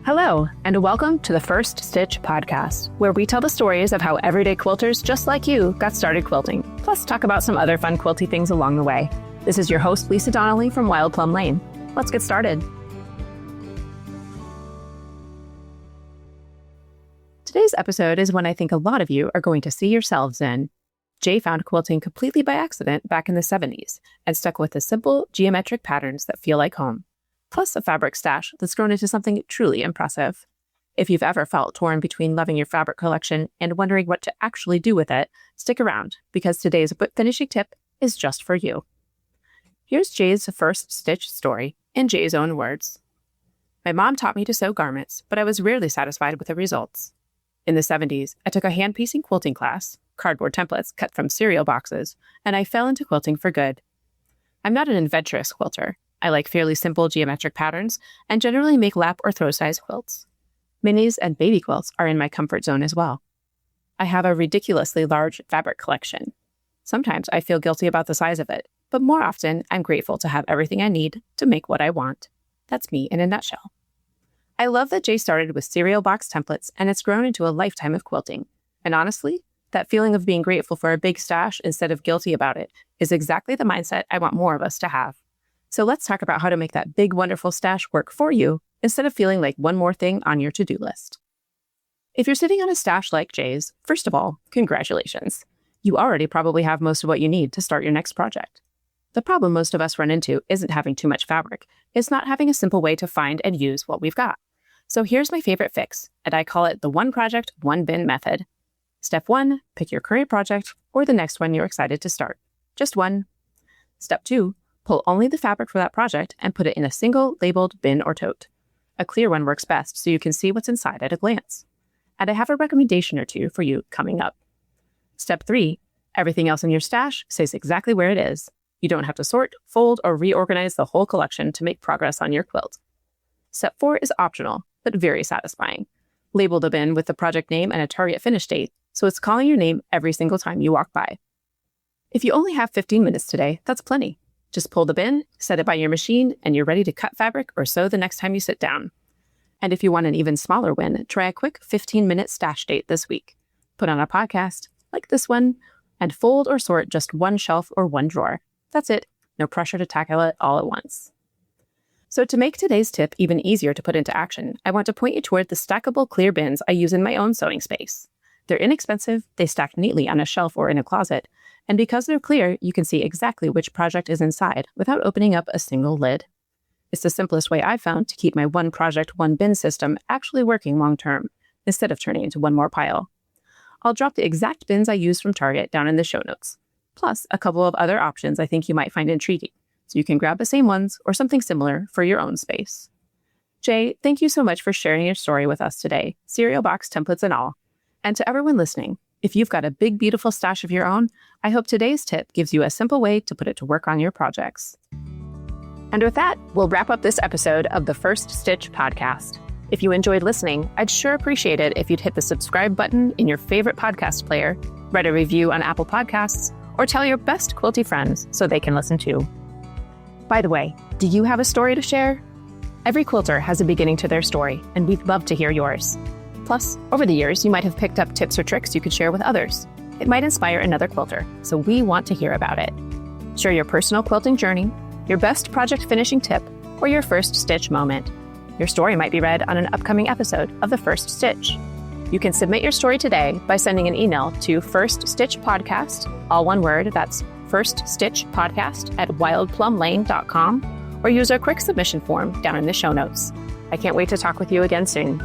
Hello, and welcome to the First Stitch podcast, where we tell the stories of how everyday quilters just like you got started quilting, plus talk about some other fun quilty things along the way. This is your host, Lisa Donnelly from Wild Plum Lane. Let's get started. Today's episode is one I think a lot of you are going to see yourselves in. Jay found quilting completely by accident back in the 70s and stuck with the simple geometric patterns that feel like home, plus a fabric stash that's grown into something truly impressive. If you've ever felt torn between loving your fabric collection and wondering what to actually do with it, stick around because today's WIP-FINISHING tip is just for you. Here's Jay's first stitch story in Jay's own words. My mom taught me to sew garments, but I was rarely satisfied with the results. In the 70s, I took a hand-piecing quilting class, cardboard templates cut from cereal boxes, and I fell into quilting for good. I'm not an adventurous quilter. I like fairly simple geometric patterns and generally make lap or throw size quilts. Minis and baby quilts are in my comfort zone as well. I have a ridiculously large fabric collection. Sometimes I feel guilty about the size of it, but more often I'm grateful to have everything I need to make what I want. That's me in a nutshell. I love that Jay started with cereal box templates and it's grown into a lifetime of quilting. And honestly, that feeling of being grateful for a big stash instead of guilty about it is exactly the mindset I want more of us to have. So let's talk about how to make that big, wonderful stash work for you instead of feeling like one more thing on your to-do list. If you're sitting on a stash like Jay's, first of all, congratulations. You already probably have most of what you need to start your next project. The problem most of us run into isn't having too much fabric. It's not having a simple way to find and use what we've got. So here's my favorite fix, and I call it the one project, one bin method. Step 1, pick your current project or the next one you're excited to start. Just one. Step 2, pull only the fabric for that project and put it in a single labeled bin or tote. A clear one works best so you can see what's inside at a glance. And I have a recommendation or two for you coming up. Step 3, everything else in your stash stays exactly where it is. You don't have to sort, fold, or reorganize the whole collection to make progress on your quilt. Step 4 is optional, but very satisfying. Label the bin with the project name and a target finish date, so it's calling your name every single time you walk by. If you only have 15 minutes today, that's plenty. Just pull the bin, set it by your machine, and you're ready to cut fabric or sew the next time you sit down. And if you want an even smaller win, try a quick 15-minute stash date this week. Put on a podcast, like this one, and fold or sort just one shelf or one drawer. That's it. No pressure to tackle it all at once. So to make today's tip even easier to put into action, I want to point you toward the stackable clear bins I use in my own sewing space. They're inexpensive, they stack neatly on a shelf or in a closet, and because they're clear, you can see exactly which project is inside without opening up a single lid. It's the simplest way I've found to keep my one project, one bin system actually working long term, instead of turning into one more pile. I'll drop the exact bins I use from Target down in the show notes, plus a couple of other options I think you might find intriguing, so you can grab the same ones or something similar for your own space. Jay, thank you so much for sharing your story with us today, cereal box templates and all. And to everyone listening, if you've got a big, beautiful stash of your own, I hope today's tip gives you a simple way to put it to work on your projects. And with that, we'll wrap up this episode of the First Stitch podcast. If you enjoyed listening, I'd sure appreciate it if you'd hit the subscribe button in your favorite podcast player, write a review on Apple Podcasts, or tell your best quilty friends so they can listen too. By the way, do you have a story to share? Every quilter has a beginning to their story, and we'd love to hear yours. Plus, over the years, you might have picked up tips or tricks you could share with others. It might inspire another quilter, so we want to hear about it. Share your personal quilting journey, your best project finishing tip, or your first stitch moment. Your story might be read on an upcoming episode of The First Stitch. You can submit your story today by sending an email to firststitchpodcast, all one word, that's firststitchpodcast@wildplumlane.com, or use our quick submission form down in the show notes. I can't wait to talk with you again soon.